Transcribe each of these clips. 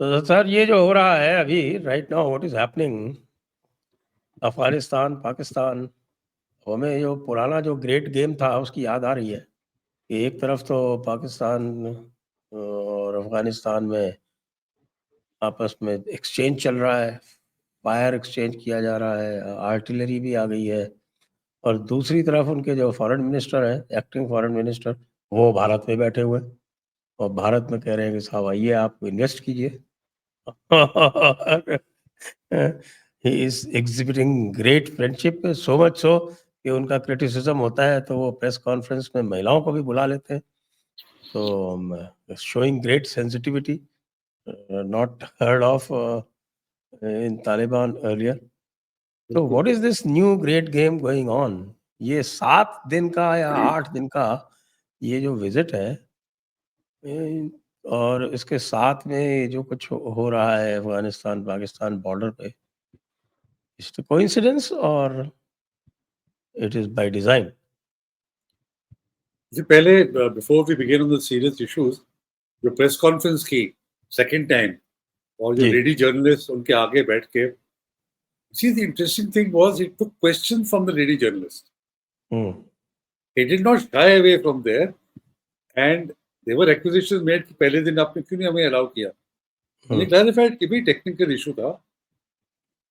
तो सर ये जो हो रहा है अभी right now what is happening Afghanistan Pakistan, हमें जो पुराना जो ग्रेट गेम था उसकी याद आ रही है कि एक तरफ तो पाकिस्तान और अफगानिस्तान में आपस में एक्सचेंज चल रहा है, फायर एक्सचेंज किया जा रहा है, आर्टिलरी भी आ गई है, और दूसरी तरफ उनके जो फॉरेन मिनिस्टर हैं, एक्टिंग फॉरेन मिनिस्टर, वो भारत में बैठे हुए हैं और भारत में कह रहे हैं कि साहब आइए आप इन्वेस्ट कीजिए। He is exhibiting great friendship, so much so कि उनका क्रिटिसिज्म होता है तो वो प्रेस कॉन्फ्रेंस में महिलाओं को भी बुला लेते हैं, तो showing great sensitivity not heard of in Taliban earlier. तो what is this new great game going on? ये 7 दिन का या 8 दिन का ये जो विजिट है, और इसके साथ में जो कुछ हो रहा है अफगानिस्तान पाकिस्तान बॉर्डर पे, इज इट कोइंसिडेंस और इट इज बाय डिजाइन? जी पहले before we begin on the serious issues, जो प्रेस कॉन्फ्रेंस की सेकंड टाइम और जो जी। लेडी जर्नलिस्ट उनके आगे बैठ के, see the interesting thing was it took question from the lady journalist. Hmm. He did not shy away from there, and there were accusations made कि पहले दिन आपने क्यों नहीं हमें अलाउ किया. And he clarified कि भी टेक्निकल इशू था,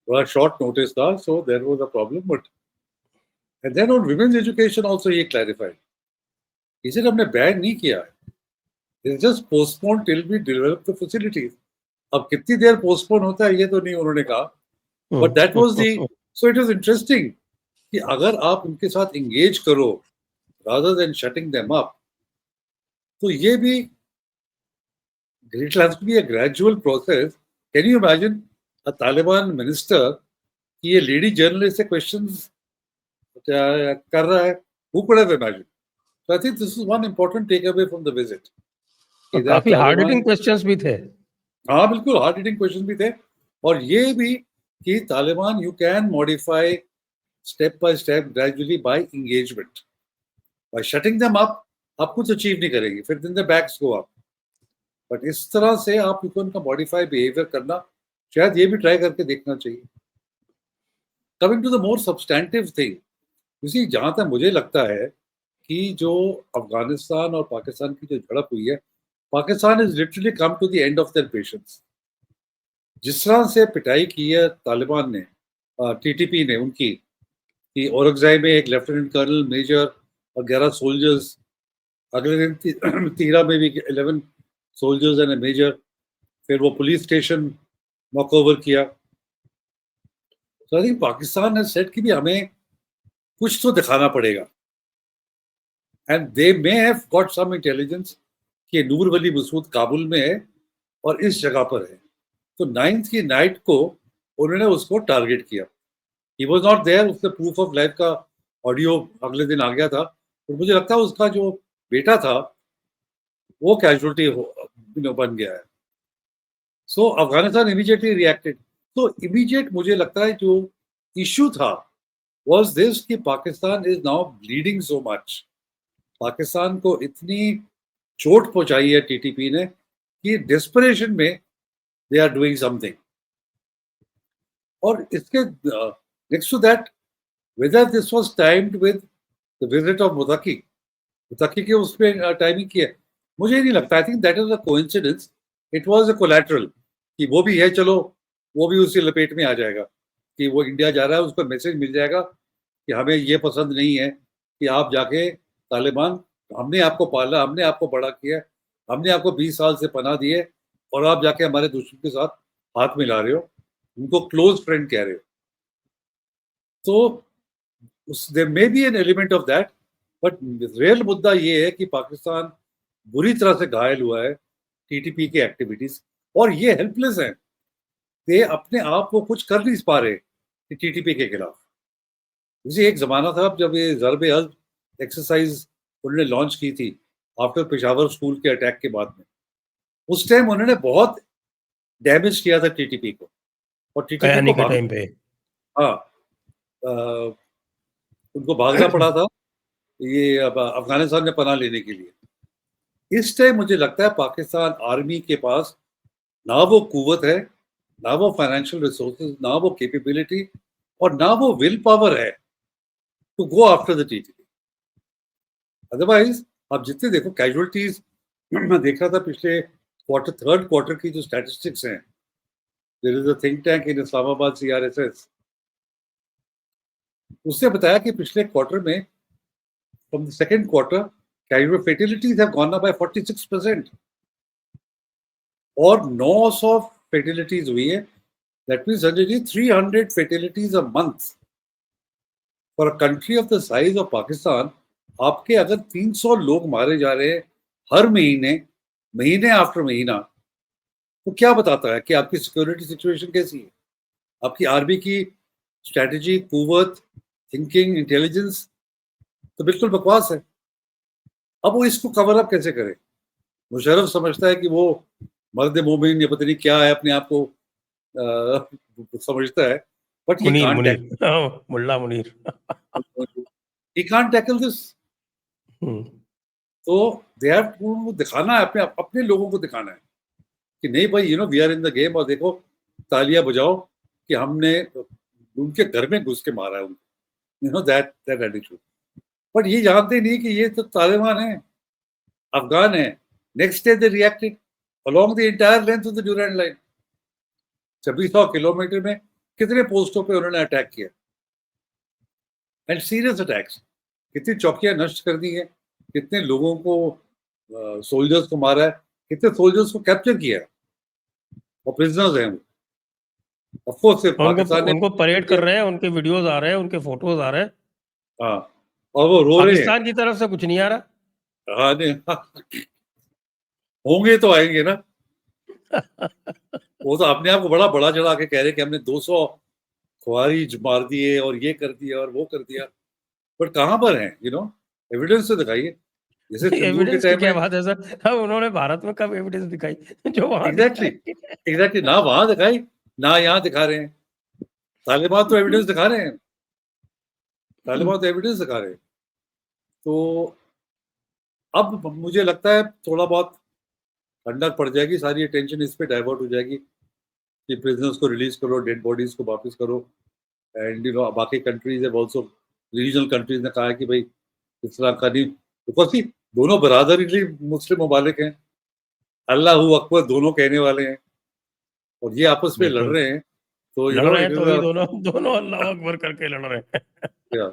थोड़ा शॉर्ट नोटिस था, so there was a problem. But and then on women's education also he clarified. He said हमने बैन नहीं किया है, it's just postponed till we develop the facilities. अब कितनी देर पोस्टपोन होता है ये तो नहीं उन्होंने कहा, but that was the. So it was interesting कि अगर आप उनके साथ इंगेज करो rather than shutting them up, तो ये भी it has to be a gradual process. Can you imagine a Taliban minister कि ये लेडी जर्नलिस्ट से क्वेश्चंस कर रहा है? Who could have imagine? So I think this is one important take away from the visit. और काफी hard hitting questions भी थे। हाँ बिल्कुल हार्ड हिटिंग क्वेश्चन भी थे, और ये भी कि Taliban you can modify step by step gradually by engagement. By shutting them up आप कुछ अचीव नहीं करेंगे, फिर दिन the backs go up. But इस तरह से आप उनका मॉडिफाई बिहेवियर करना, शायद ये भी ट्राई करके देखना चाहिए. Coming to the more substantive thing, इसी जहां तक मुझे लगता है कि जो अफगानिस्तान और पाकिस्तान की जो झड़प हुई है, Pakistan is literally come to the end of their patience. जिस तरह से पिटाई की है तालिबान ने, टीटीपी ने उनकी, कि औरंगजेब में एक लेफ्टिनेंट कर्नल मेजर और 11 सोल्जर्स, अगले दिन तीरा में भी 11 सोल्जर्स एंड ए मेजर, फिर वो पुलिस स्टेशन नॉक ओवर किया. तो I think Pakistan has said कि भी हमें कुछ तो दिखाना पड़ेगा, and they may have got some intelligence कि नूर वली मसूद काबुल में है और इस जगह पर है. तो 9th की नाइट को उन्होंने उसको टारगेट किया. ही वॉज नॉट देयर, उसके प्रूफ ऑफ लाइफ का ऑडियो अगले दिन आ गया था, और मुझे लगता है उसका जो बेटा था वो कैजुअलिटी बन गया है. सो अफगानिस्तान इमीडिएटली रिएक्टेड. तो इमीडिएट मुझे लगता है जो इश्यू था वाज दिस कि Pakistan is now bleeding so much. Pakistan को इतनी चोट पहुंचाई है टीटीपी ने कि डेस्परेशन में दे आर डूइंग समथिंग. और इसके next to that, whether this was timed with the visit of Muttaqi, Muttaqi के उसमें टाइमिंग की है, मुझे नहीं लगता. I think that is a coincidence. It was a collateral कि वो भी है, चलो वो भी उसी लपेट में आ जाएगा कि वो इंडिया जा रहा है, उसको मैसेज मिल जाएगा कि हमें ये पसंद नहीं है कि आप जाके तालिबान, हमने आपको पाला, हमने आपको बड़ा किया, हमने आपको 20 साल से पनाह दी है, और आप जाके हमारे दुश्मन के साथ हाथ मिला रहे हो, उनको क्लोज फ्रेंड कह रहे हो. तो there may be an element of that, but real मुद्दा ये है कि पाकिस्तान बुरी तरह से घायल हुआ है टीटीपी की एक्टिविटीज, और ये हेल्पलेस है. ये अपने आप को कुछ कर नहीं पा रहे टीटीपी के खिलाफ. जैसे एक जमाना था जब ये ज़रब अज़्ब एक्सरसाइज उन्होंने लॉन्च की थी आफ्टर पेशावर स्कूल के अटैक के बाद में, उस टाइम उन्होंने बहुत डैमेज किया था टीटीपी को, और टीटीपी कयानी को के टाइम पे। हाँ, उनको भागना पड़ा था ये अब अफगानिस्तान में पनाह लेने के लिए. इस टाइम मुझे लगता है पाकिस्तान आर्मी के पास ना वो कुवत है, ना वो फाइनेंशियल रिसोर्सेज, ना वो कैपेबिलिटी, और ना वो विल पावर है to go after the TTP. Otherwise आप जितने देखो कैजुअलिटीज, मैं देख रहा था पिछले क्वार्टर, थर्ड क्वार्टर की जो स्टैटिस्टिक्स हैं, there is a think tank in Islamabad, CRSS, उसने बताया कि पिछले क्वार्टर में, from the second quarter, casual fatalities have gone up by 46%, और 900 फेटिलिटीज हुई है। That means Sanjay ji 300 fatalities a month for a country of the size of Pakistan. आपके अगर 300 लोग मारे जा रहे हैं हर महीने, महीने आफ्टर महीना, तो क्या बताता है कि आपकी सिक्योरिटी सिचुएशन कैसी है, आपकी आर्मी की स्ट्रेटजी, कुवत, थिंकिंग, इंटेलिजेंस तो बिल्कुल बकवास है। अब वो इसको कवर अप कैसे करे? मुशर्रफ समझता है कि वो मर्द मोमिन या पता नहीं क्या है, अपने आप को समझता है, but he Munir, can't Munir, मुल्ला Munir. he can't tackle this। तो दे हैव टू दिखाना है, अपने अपने लोगों को दिखाना है कि नहीं भाई, you know we are in the game, और देखो तालियां बजाओ कि हमने उनके घर में घुस के मारा है उनको, you know that attitude. But ये जानते नहीं कि ये तो तालिबान है, अफगान है। Next day they reacted along the entire length of the Durand line. 2600 kilometre में कितने पोस्टों पे उन्होंने अटैक किया, एंड सीरियस अटैक्स। कितनी चौकियां नष्ट कर दी है, कितने लोगों को, सोल्जर्स को मारा है, कितने सोल्जर्स को कैप्चर किया है, और प्रिजनर्स हैं वो। ऑफ कोर्स सिर्फ पाकिस्तान ने उनको परेड कर रहे हैं, उनके वीडियोस आ रहे हैं, उनके फोटोज आ रहे हैं। हाँ, और वो रो रहे हैं। पाकिस्तान की तरफ से कुछ नहीं आ रहा। हाँ नहीं, होंगे तो आएंगे ना। वो तो अपने आप को बड़ा बड़ा चढ़ा के कह रहे कि हमने 200 ख्वारिज मार दिए और ये कर दिया और वो कर दिया, बट कहाँ पर है, यू नो एविडेंस तो दिखाइए। जैसे सिंदूर के एविडेंस की टाइम क्या में, बात है सर? अब उन्होंने भारत में कब एविडेंस दिखाई जो वहां एग्जैक्टली एग्जैक्टली, ना वहां दिखाई ना यहाँ दिखा रहे हैं। तालिबान तो एविडेंस दिखा रहे हैं, तालिबान तो एविडेंस दिखा रहे हैं। तो अब मुझे लगता है थोड़ा बहुत ठंडक पड़ जाएगी, सारी अटेंशन इस पे डाइवर्ट हो जाएगी कि प्रिजनर्स को रिलीज करो, डेड बॉडीज को वापस करो। एंड यू नो बाकी कंट्रीज है ऑल्सो, रीजनल कंट्रीज ने कहा है कि भाई इस तरह का नहीं, बिकॉज दोनों बरादरी मुस्लिम ममालिक हैं, अल्लाह अकबर दोनों कहने वाले हैं, और ये आपस में लड़ रहे हैं। तो यू लड़ नो रहे इट हैं, तो भी दोनों दोनों अल्लाह अकबर करके लड़ रहे हैं।